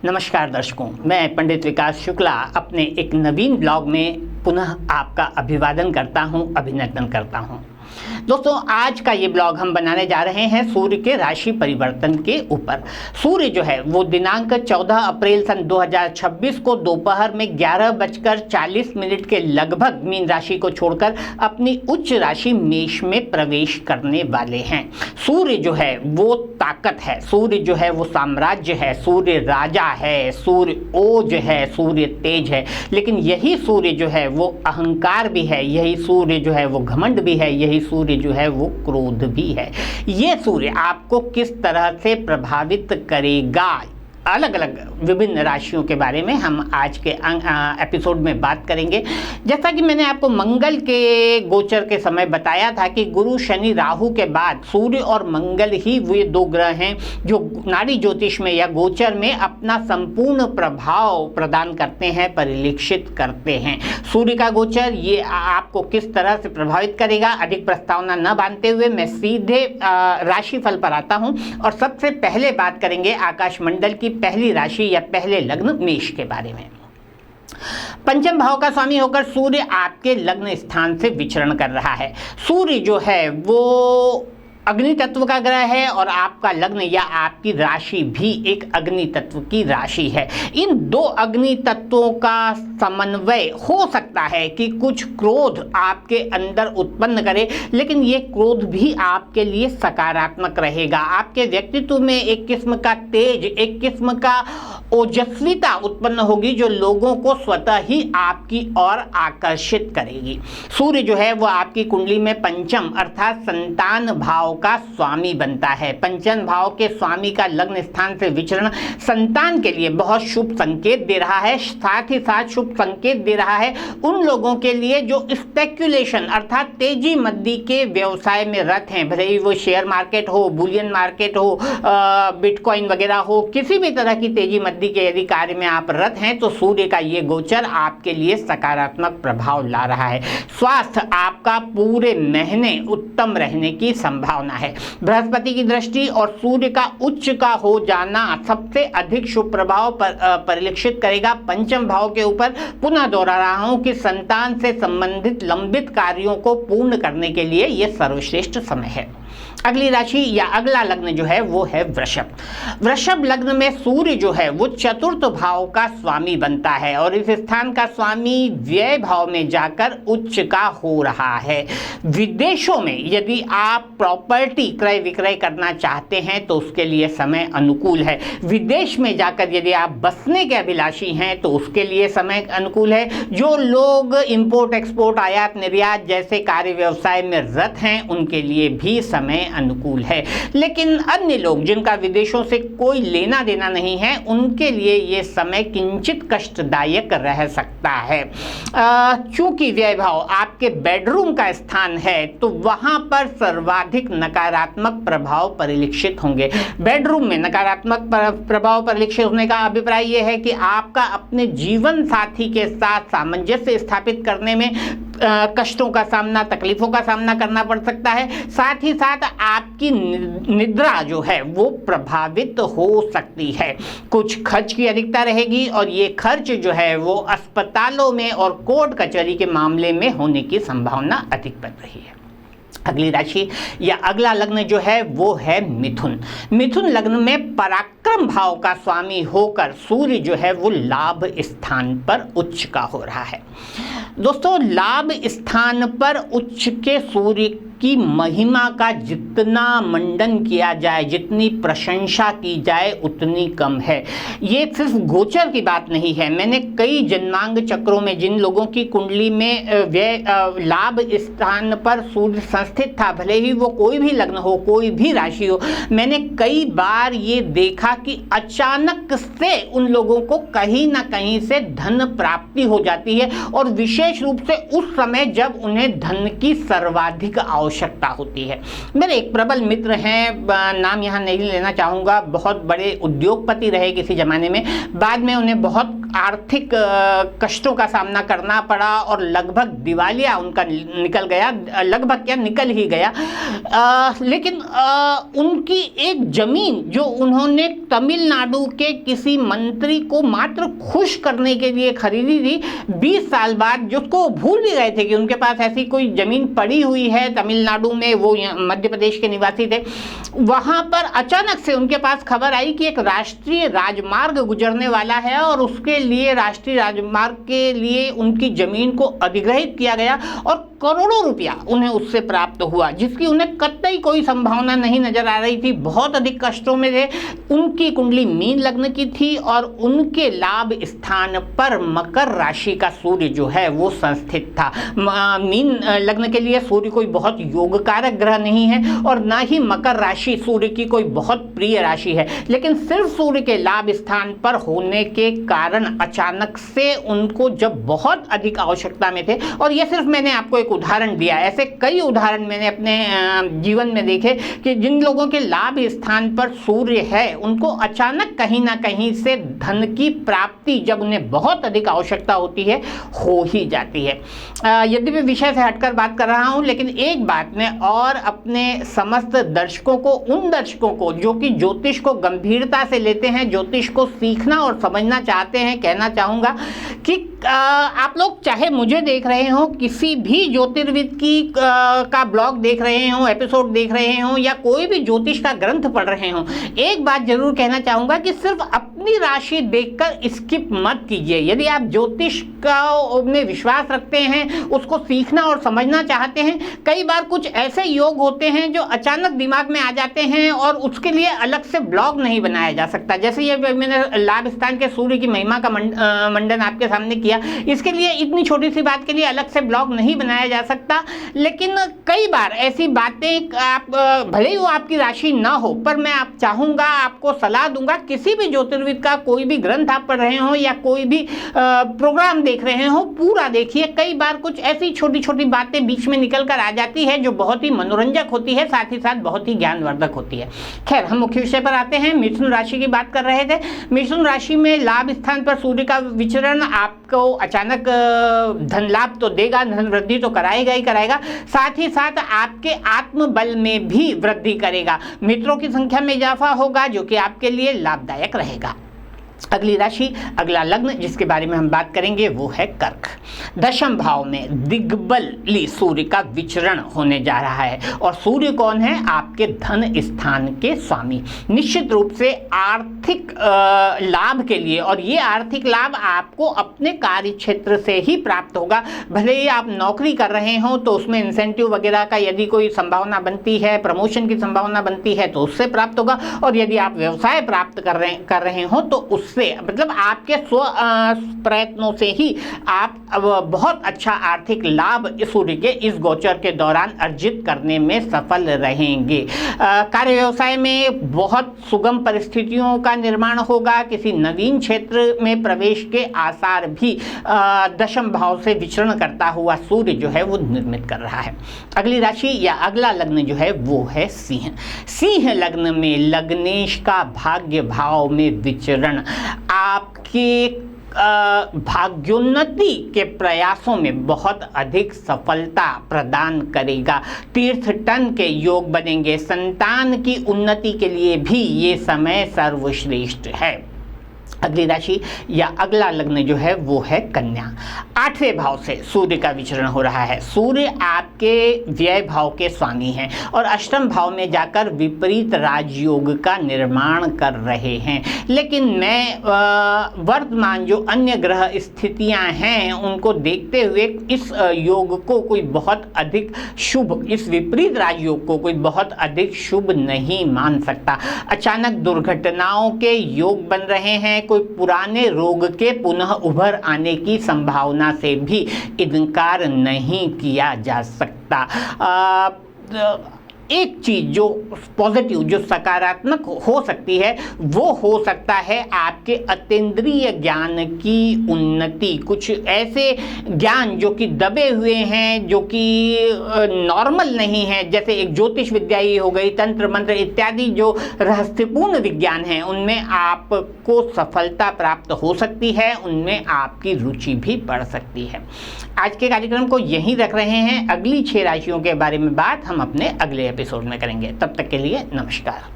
नमस्कार दर्शकों, मैं पंडित विकास शुक्ला अपने एक नवीन ब्लॉग में पुनः आपका अभिवादन करता हूं, अभिनंदन करता हूं। दोस्तों, आज का ये ब्लॉग हम बनाने जा रहे हैं सूर्य के राशि परिवर्तन के ऊपर। सूर्य जो है वो दिनांक 14 अप्रैल सन 2026 को दोपहर में 11:40 के लगभग मीन राशि को छोड़कर अपनी उच्च राशि मेष में प्रवेश करने वाले हैं। सूर्य जो है वो ताकत है, सूर्य जो है वो साम्राज्य है, सूर्य राजा है, सूर्य ओज है, सूर्य तेज है। लेकिन यही सूर्य जो है वो अहंकार भी है, यही सूर्य जो है वो घमंड भी है, यही सूर्य जो है वो क्रोध भी है। ये सूर्य आपको किस तरह से प्रभावित करेगा, अलग अलग विभिन्न राशियों के बारे में हम आज के एपिसोड में बात करेंगे। जैसा कि मैंने आपको मंगल के गोचर के समय बताया था कि गुरु शनि राहु के बाद सूर्य और मंगल ही वे दो ग्रह हैं जो नाड़ी ज्योतिष में या गोचर में अपना संपूर्ण प्रभाव प्रदान करते हैं, परिलक्षित करते हैं। सूर्य का गोचर ये आपको किस तरह से प्रभावित करेगा, अधिक प्रस्तावना न बांधते हुए मैं सीधे राशिफल पर आता हूं और सबसे पहले बात करेंगे आकाश मंडल की पहली राशि या पहले लग्न मेष के बारे में। पंचम भाव का स्वामी होकर सूर्य आपके लग्न स्थान से विचरण कर रहा है। सूर्य जो है वो अग्नि तत्व का ग्रह है और आपका लग्न या आपकी राशि भी एक अग्नि तत्व की राशि है। इन दो अग्नि तत्वों का समन्वय हो सकता है कि कुछ क्रोध आपके अंदर उत्पन्न करे, लेकिन ये क्रोध भी आपके लिए सकारात्मक रहेगा। आपके व्यक्तित्व में एक किस्म का तेज, एक किस्म का ओजस्विता उत्पन्न होगी जो लोगों को स्वतः ही आपकी ओर आकर्षित करेगी। सूर्य जो है वो आपकी कुंडली में पंचम अर्थात संतान भाव का स्वामी बनता है। पंचम भाव के स्वामी का लग्न स्थान से विचरण संतान के लिए बहुत शुभ संकेत दे रहा है। साथ ही साथ शुभ संकेत दे रहा है उन लोगों के लिए जो स्पेक्युलेशन अर्थात तेजी मद्दी के व्यवसाय में रत हैं, भले ही वो शेयर मार्केट हो, बुलियन मार्केट हो, बिटकॉइन वगैरह हो, किसी भी तरह की तेजी मद्दी के यदि कार्य में आप रत हैं तो सूर्य का ये गोचर आपके लिए सकारात्मक प्रभाव ला रहा है। स्वास्थ्य आपका पूरे महीने उत्तम रहने की संभावना है। बृहस्पति की दृष्टि और सूर्य का उच्च का हो जाना सबसे अधिक शुभ प्रभाव परिलक्षित करेगा पंचम भाव के ऊपर। पुनः दोहरा रहा हूं कि संतान से संबंधित लंबित कार्यों को पूर्ण करने के लिए यह सर्वश्रेष्ठ समय है। अगली राशि या अगला लग्न जो है वो है वृषभ। वृषभ लग्न में सूर्य जो है वो चतुर्थ भाव का स्वामी बनता है और इस स्थान का स्वामी व्यय भाव में जाकर उच्च का हो रहा है। विदेशों में यदि आप प्रॉपर्टी क्रय विक्रय करना चाहते हैं तो उसके लिए समय अनुकूल है। विदेश में जाकर यदि आप बसने के अभिलाषी हैं तो उसके लिए समय अनुकूल है। जो लोग इंपोर्ट एक्सपोर्ट आयात निर्यात जैसे कार्य व्यवसाय में रत हैं उनके लिए भी समय अनुकूल है। लेकिन अन्य लोग जिनका विदेशों से कोई लेना देना नहीं है उनके लिए ये समय किंचित कष्टदायक रह सकता है। चूंकि व्यय भाव आपके बेडरूम का स्थान है तो वहां पर सर्वाधिक नकारात्मक प्रभाव परिलक्षित होंगे। बेडरूम में नकारात्मक प्रभाव परिलक्षित होने का अभिप्राय यह है कि आपका अपने जीवन साथी के साथ सामंजस्य स्थापित करने में कष्टों का सामना, तकलीफों का सामना करना पड़ सकता है। साथ ही साथ आपकी निद्रा जो है वो प्रभावित हो सकती है। कुछ खर्च की अधिकता रहेगी और ये खर्च जो है वो अस्पतालों में और कोर्ट कचहरी के मामले में होने की संभावना अधिक बन रही है। अगली राशि या अगला लग्न जो है वो है मिथुन। मिथुन लग्न में पराक्रम भाव का स्वामी होकर सूर्य जो है वो लाभ स्थान पर उच्च का हो रहा है। दोस्तों, लाभ स्थान पर उच्च के सूर्य की महिमा का जितना मंडन किया जाए, जितनी प्रशंसा की जाए उतनी कम है। ये सिर्फ गोचर की बात नहीं है। मैंने कई जन्मांग चक्रों में जिन लोगों की कुंडली में लाभ स्थान पर सूर्य संस्थित था, भले ही वो कोई भी लग्न हो, कोई भी राशि हो, मैंने कई बार ये देखा कि अचानक से उन लोगों को कहीं ना कहीं से धन प्राप्ति हो जाती है और विशेष रूप से उस समय जब उन्हें धन की सर्वाधिक आवश्यकता होती है। मेरे एक प्रबल मित्र हैं, नाम यहाँ नहीं लेना चाहूँगा, बहुत बड़े उद्योगपति रहे किसी ज़माने में, बाद में उन्हें बहुत आर्थिक कष्टों का सामना करना पड़ा और लगभग दिवालिया उनका निकल गया, लगभग क्या निकल ही गया। लेकिन उनकी एक जमीन जो उन्होंने तमिलनाडु के किसी मंत्री को मात्र खुश करने के लिए खरीदी थी, 20 साल बाद, जिसको भूल भी गए थे कि उनके पास ऐसी कोई जमीन पड़ी हुई है तमिलनाडु में, वो मध्य प्रदेश के निवासी थे, वहां पर अचानक से उनके पास खबर आई कि एक राष्ट्रीय राजमार्ग गुजरने वाला है और उसके लिए, राष्ट्रीय राजमार्ग के लिए उनकी जमीन को अधिग्रहित किया गया और करोड़ों रुपया उन्हें उससे प्राप्त हुआ, जिसकी उन्हें कतई कोई संभावना नहीं नजर आ रही थी। बहुत अधिक कष्टों में थे। उनकी कुंडली मीन लग्न की थी और उनके लाभ स्थान पर मकर राशि का सूर्य जो है वो संस्थित था। मीन लग्न के लिए सूर्य कोई बहुत योगकारक ग्रह नहीं है और ना ही मकर राशि सूर्य की कोई बहुत प्रिय राशि है, लेकिन सिर्फ सूर्य के लाभ स्थान पर होने के कारण अचानक से उनको जब बहुत अधिक आवश्यकता में थे, और यह सिर्फ मैंने आपको एक उदाहरण दिया, ऐसे कई उदाहरण मैंने अपने जीवन में देखे कि जिन लोगों के लाभ स्थान पर सूर्य है उनको अचानक कहीं ना कहीं से धन की प्राप्ति जब उन्हें बहुत अधिक आवश्यकता होती है हो ही जाती है। यद्यपि विषय से हटकर बात कर रहा हूं, लेकिन एक बात मैं और अपने समस्त दर्शकों को, उन दर्शकों को जो कि ज्योतिष को गंभीरता से लेते हैं, ज्योतिष को सीखना और समझना चाहते हैं, कहना चाहूँगा कि आप लोग चाहे मुझे देख रहे हो, किसी भी ज्योतिर्विद की का ब्लॉग देख रहे हो, एपिसोड देख रहे हो, या कोई भी ज्योतिष का ग्रंथ पढ़ रहे हो, एक बात जरूर कहना चाहूँगा कि सिर्फ अपनी राशि देखकर स्किप मत कीजिए। यदि आप ज्योतिष का में विश्वास रखते हैं, उसको सीखना और समझना चाहते हैं, कई बार कुछ ऐसे योग होते हैं जो अचानक दिमाग में आ जाते हैं और उसके लिए अलग से ब्लॉग नहीं बनाया जा सकता। जैसे ये मैंने लाभ स्थान के सूर्य की महिमा का मंडन आपके सामने किया, इसके लिए इतनी छोटी सी बात के लिए अलग से ब्लॉग नहीं बनाया जा सकता। लेकिन कई बार ऐसी बातें, आप भले ही वो आपकी राशि ना हो, पर मैं आप चाहूँगा, आपको सलाह दूंगा, किसी भी ज्योतिर्विद का कोई भी ग्रंथ आप पढ़ रहे हो या कोई भी प्रोग्राम देख रहे हो, पूरा देखिए। कई बार कुछ ऐसी छोटी छोटी बातें बीच में निकल कर आ जाती है जो बहुत ही मनोरंजक होती है, साथ ही साथ बहुत ही ज्ञानवर्धक होती है। खैर, हम मुख्य विषय पर आते हैं। मिथुन राशि की बात कर रहे थे। मिथुन राशि में लाभ स्थान पर सूर्य का विचरण आपको अचानक धन लाभ तो देगा, धन वृद्धि तो कराएगा ही कराएगा, साथ ही साथ आपके आत्मबल में भी वृद्धि करेगा। मित्रों की संख्या में इजाफा होगा जो कि आपके लिए लाभदायक रहेगा। अगली राशि, अगला लग्न जिसके बारे में हम बात करेंगे वो है कर्क। दशम भाव में दिग्बली सूर्य का विचरण होने जा रहा है और सूर्य कौन है? आपके धन स्थान के स्वामी। निश्चित रूप से आर्थिक लाभ के लिए, और ये आर्थिक लाभ आपको अपने कार्य क्षेत्र से ही प्राप्त होगा। भले ही आप नौकरी कर रहे हो तो उसमें इंसेंटिव वगैरह का यदि कोई संभावना बनती है, प्रमोशन की संभावना बनती है तो उससे प्राप्त होगा, और यदि आप व्यवसाय प्राप्त कर रहे हो तो उससे, मतलब आपके स्व प्रयत्नों से ही आप बहुत अच्छा आर्थिक लाभ सूर्य के इस गोचर के दौरान अर्जित करने में सफल रहेंगे। कार्य व्यवसाय में बहुत सुगम परिस्थितियों का निर्माण होगा। किसी नवीन क्षेत्र में प्रवेश के आसार भी दशम भाव से विचरण करता हुआ सूर्य जो है वो निर्मित कर रहा है। अगली राशि या अगला लग्न जो है वो है सिंह। सिंह लग्न में लग्नेश का भाग्य भाव में विचरण आपके भाग्योन्नति के प्रयासों में बहुत अधिक सफलता प्रदान करेगा। तीर्थटन के योग बनेंगे। संतान की उन्नति के लिए भी ये समय सर्वश्रेष्ठ है। अगली राशि या अगला लग्न जो है वो है कन्या। 8वें भाव से सूर्य का विचरण हो रहा है। सूर्य आपके व्यय भाव के स्वामी हैं और अष्टम भाव में जाकर विपरीत राजयोग का निर्माण कर रहे हैं। लेकिन मैं वर्तमान जो अन्य ग्रह स्थितियां हैं उनको देखते हुए इस योग को कोई बहुत अधिक शुभ, इस विपरीत राजयोग को कोई बहुत अधिक शुभ नहीं मान सकता। अचानक दुर्घटनाओं के योग बन रहे हैं। कोई पुराने रोग के पुनः उभर आने की संभावना से भी इनकार नहीं किया जा सकता। एक चीज़ जो पॉजिटिव, जो सकारात्मक हो सकती है, वो हो सकता है आपके अतीन्द्रिय ज्ञान की उन्नति। कुछ ऐसे ज्ञान जो कि दबे हुए हैं, जो कि नॉर्मल नहीं है, जैसे एक ज्योतिष विद्या ही हो गई, तंत्र मंत्र इत्यादि जो रहस्यपूर्ण विज्ञान हैं, उनमें आपको सफलता प्राप्त हो सकती है, उनमें आपकी रुचि भी बढ़ सकती है। आज के कार्यक्रम को यहीं रख रहे हैं। अगली 6 राशियों के बारे में बात हम अपने अगले एपिसोड में करेंगे। तब तक के लिए नमस्कार।